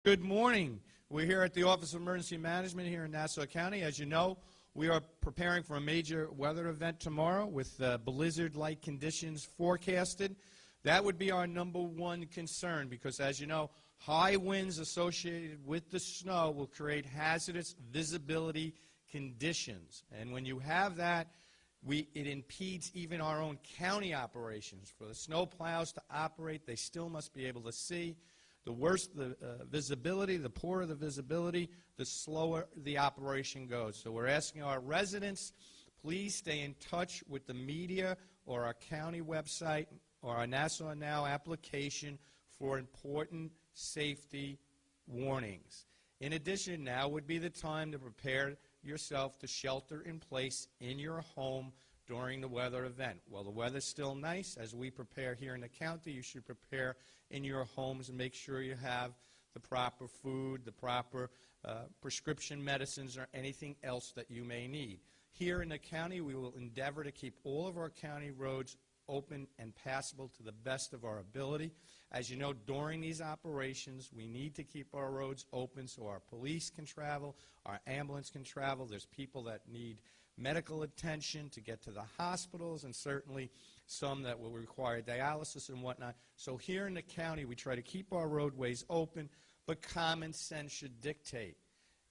Good morning. We're here at the Office of Emergency Management here in Nassau County. As you know, we are preparing for a major weather event tomorrow with blizzard-like conditions forecasted. That would be our number one concern because, as you know, high winds associated with the snow will create hazardous visibility conditions. And when you have that, it impedes even our own county operations. For the snow plows to operate, they still must be able to see. The worse the visibility, the poorer the visibility, the slower the operation goes. So we're asking our residents, please stay in touch with the media or our county website or our Nassau Now application for important safety warnings. In addition, now would be the time to prepare yourself to shelter in place in your home during the weather event. While the weather's still nice, as we prepare here in the county, you should prepare in your homes and make sure you have the proper food, the proper prescription medicines, or anything else that you may need. Here in the county, we will endeavor to keep all of our county roads open and passable to the best of our ability. As you know, during these operations, we need to keep our roads open so our police can travel, our ambulance can travel. There's people that need medical attention to get to the hospitals, and certainly some that will require dialysis and whatnot. So here in the county, we try to keep our roadways open, but common sense should dictate.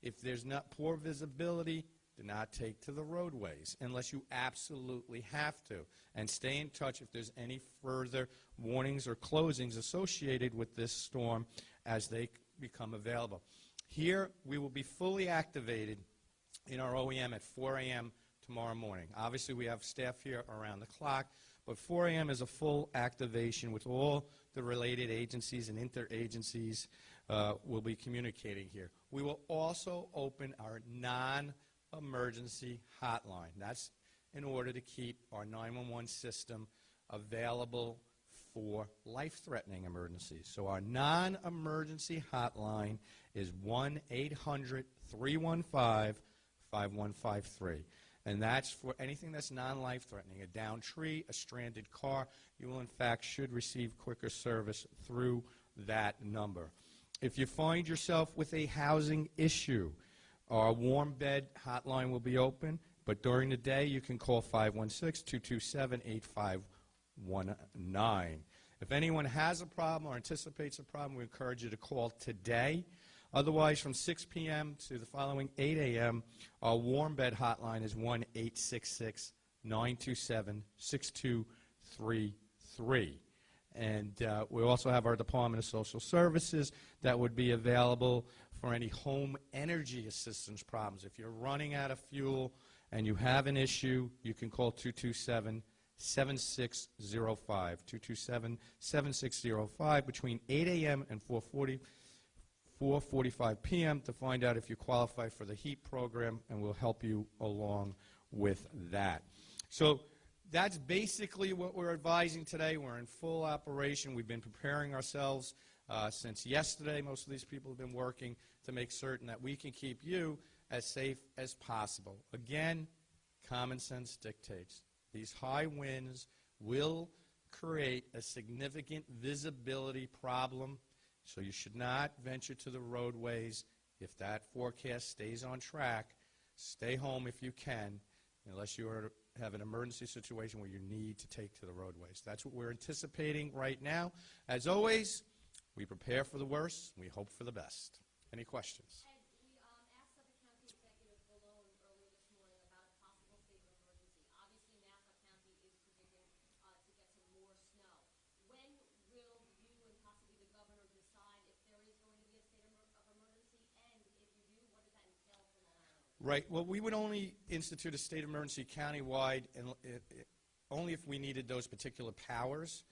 If there's not poor visibility, do not take to the roadways unless you absolutely have to. And stay in touch if there's any further warnings or closings associated with this storm as they become available. Here, we will be fully activated in our OEM at 4 a.m. tomorrow morning. Obviously, we have staff here around the clock, but 4 a.m. is a full activation with all the related agencies and interagencies will be communicating here. We will also open our non-emergency hotline. That's in order to keep our 911 system available for life-threatening emergencies. So our non-emergency hotline is 1-800-315-5153. And that's for anything that's non-life-threatening, a downed tree, a stranded car. You will, in fact, should receive quicker service through that number. If you find yourself with a housing issue, our warm bed hotline will be open, but during the day you can call 516-227-8519. If anyone has a problem or anticipates a problem, we encourage you to call today. Otherwise, from 6 p.m. to the following 8 a.m., our warm bed hotline is 1-866-927-6233. And we also have our Department of Social Services that would be available for any home energy assistance problems. If you're running out of fuel and you have an issue, you can call 227-7605, 227-7605 between 8 a.m. and 4:45 p.m. to find out if you qualify for the HEAP program, and we'll help you along with that. So that's basically what we're advising today. We're in full operation. We've been preparing ourselves since yesterday. Most of these people have been working to make certain that we can keep you as safe as possible. Again, common sense dictates. These high winds will create a significant visibility problem, so you should not venture to the roadways. If that forecast stays on track, stay home if you can, unless you have an emergency situation where you need to take to the roadways. That's what we're anticipating right now. As always, we prepare for the worst, we hope for the best. Any questions? And we asked the county executive Malone earlier this morning about a possible state of emergency. Obviously, Nassau County is predicting to get some more snow. When will you and possibly the governor decide if there is going to be a state of emergency? And if you do, what does that entail for Long Island? Right. Well, we would only institute a state of emergency countywide and only if we needed those particular powers.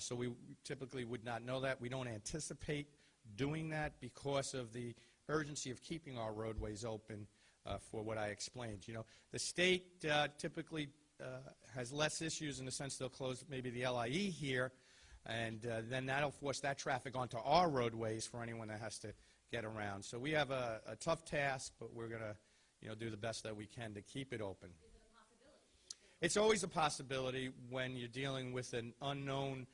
So we typically would not know that. We don't anticipate doing that because of the urgency of keeping our roadways open for what I explained. You know, the state typically has less issues in the sense they'll close maybe the LIE here, and then that'll force that traffic onto our roadways for anyone that has to get around. So we have a tough task, but we're going to do the best that we can to keep it open. Is it a possibility? It's always a possibility when you're dealing with an unknown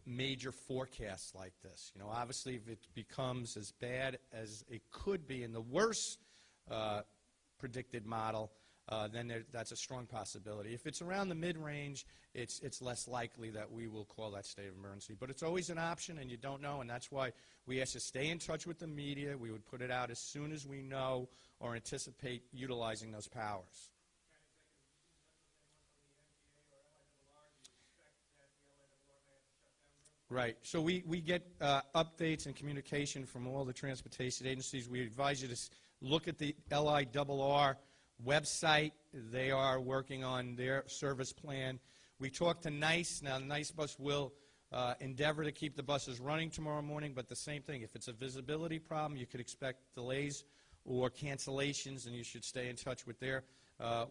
major forecasts like this. You know, obviously, if it becomes as bad as it could be in the worst predicted model, then that's a strong possibility. If it's around the mid-range, it's less likely that we will call that state of emergency. But it's always an option, and you don't know, and that's why we ask you to stay in touch with the media. We would put it out as soon as we know or anticipate utilizing those powers. Right. So we get updates and communication from all the transportation agencies. We advise you to look at the LIRR website. They are working on their service plan. We talk to NICE. Now, the NICE bus will endeavor to keep the buses running tomorrow morning, but the same thing. If it's a visibility problem, you could expect delays or cancellations, and you should stay in touch with their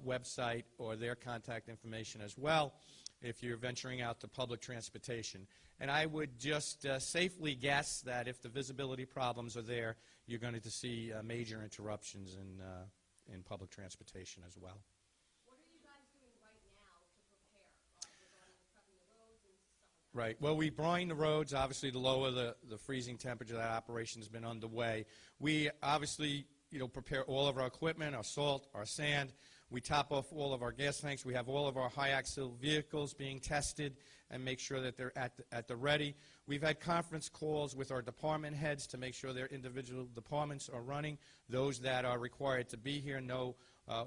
website or their contact information as well if you're venturing out to public transportation. And I would just safely guess that if the visibility problems are there, you're going to see major interruptions in public transportation as well. What are you guys doing right now to prepare regarding prepping the roads and stuff like that? Right. Well, we brine the roads, obviously, to lower the freezing temperature. That operation has been underway. We obviously, prepare all of our equipment, our salt, our sand. We top off all of our gas tanks. We have all of our high-axle vehicles being tested and make sure that they're at the ready. We've had conference calls with our department heads to make sure their individual departments are running. Those that are required to be here know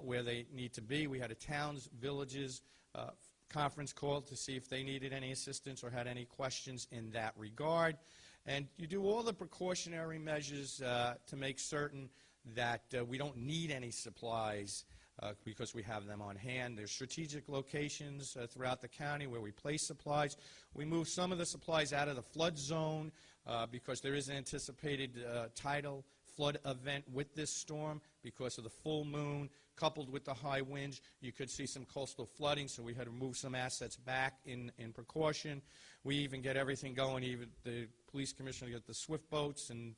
where they need to be. We had a towns, villages conference call to see if they needed any assistance or had any questions in that regard. And you do all the precautionary measures to make certain that we don't need any supplies because we have them on hand. There's strategic locations throughout the county where we place supplies. We move some of the supplies out of the flood zone because there is an anticipated tidal flood event with this storm because of the full moon coupled with the high winds. You could see some coastal flooding, so we had to move some assets back in precaution. We even get everything going, even the police commissioner get the swift boats and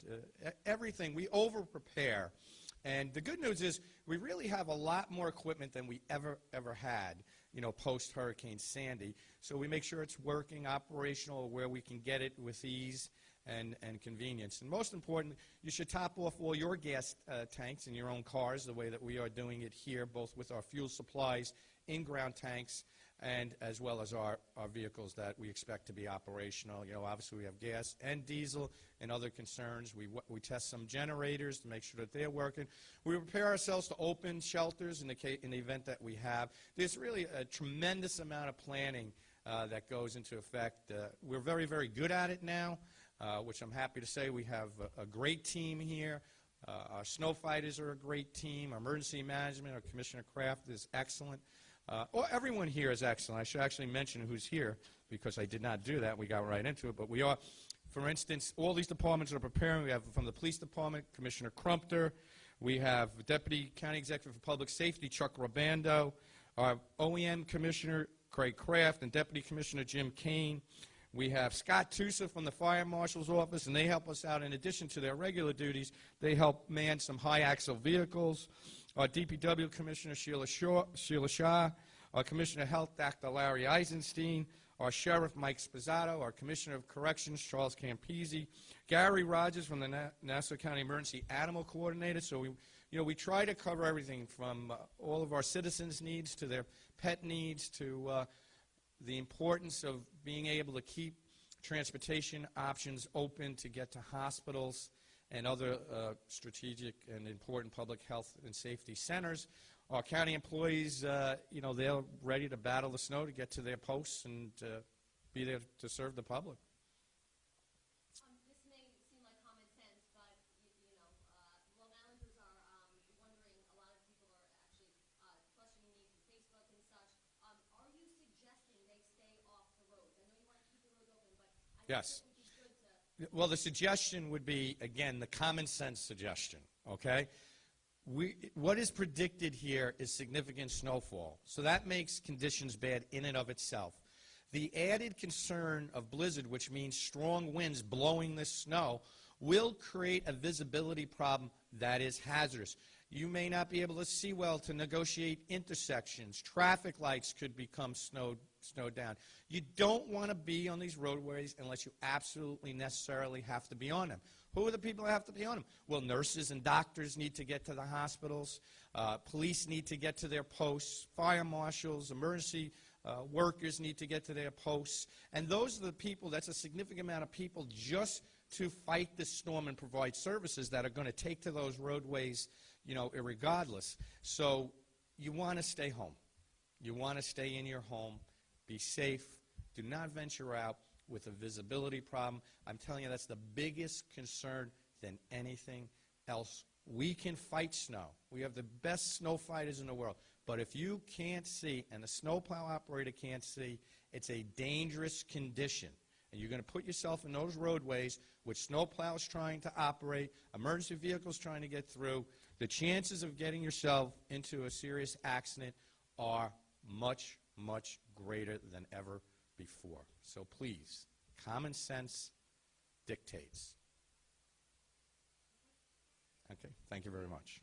everything. We over-prepare. And the good news is we really have a lot more equipment than we ever had, post-Hurricane Sandy. So we make sure it's working, operational, where we can get it with ease and convenience. And most important, you should top off all your gas tanks in your own cars the way that we are doing it here, both with our fuel supplies, in-ground tanks, and as well as our vehicles that we expect to be operational. Obviously we have gas and diesel and other concerns. We test some generators to make sure that they're working. We prepare ourselves to open shelters in the event that we have. There's really a tremendous amount of planning that goes into effect. We're very, very good at it now, which I'm happy to say. We have a great team here. Our snow fighters are a great team. Our emergency management, our Commissioner Kraft is excellent. Everyone here is excellent. I should actually mention who's here because I did not do that. We got right into it. But we are, for instance, all these departments are preparing. We have from the police department, Commissioner Crumpter. We have Deputy County Executive for Public Safety, Chuck Robando. Our OEM Commissioner, Craig Kraft, and Deputy Commissioner Jim Kane. We have Scott Tusa from the Fire Marshal's Office, and they help us out. In addition to their regular duties, they help man some high-axle vehicles. Our DPW Commissioner, Sheila Shaw, our Commissioner of Health, Dr. Larry Eisenstein, our Sheriff, Mike Spizzato, our Commissioner of Corrections, Charles Campisi, Gary Rogers from the Nassau County Emergency Animal Coordinator. So we try to cover everything from all of our citizens' needs to their pet needs to the importance of being able to keep transportation options open to get to hospitals and other strategic and important public health and safety centers. Our county employees, they're ready to battle the snow to get to their posts and be there to serve the public. This may seem like common sense, but, Long Islanders are wondering, a lot of people are actually questioning me through Facebook and such. Are you suggesting they stay off the roads? I know you want to keep the roads open, but I think Yes. it would be good to... Well, the suggestion would be, again, the common sense suggestion, okay? What is predicted here is significant snowfall, so that makes conditions bad in and of itself. The added concern of blizzard, which means strong winds blowing the snow, will create a visibility problem that is hazardous. You may not be able to see well to negotiate intersections. Traffic lights could become snow snowed down. You don't want to be on these roadways unless you absolutely necessarily have to be on them. Who are the people that have to be on them? Well, nurses and doctors need to get to the hospitals. Police need to get to their posts. Fire marshals, emergency workers need to get to their posts. And those are the people, that's a significant amount of people just to fight the storm and provide services that are going to take to those roadways, you know, irregardless. So you want to stay home. You want to stay in your home. Be safe. Do not venture out with a visibility problem. I'm telling you, that's the biggest concern than anything else. We can fight snow. We have the best snow fighters in the world. But if you can't see, and the snowplow operator can't see, it's a dangerous condition. And you're going to put yourself in those roadways with snowplows trying to operate, emergency vehicles trying to get through. The chances of getting yourself into a serious accident are much, much greater than ever before. So please, common sense dictates. Okay, thank you very much.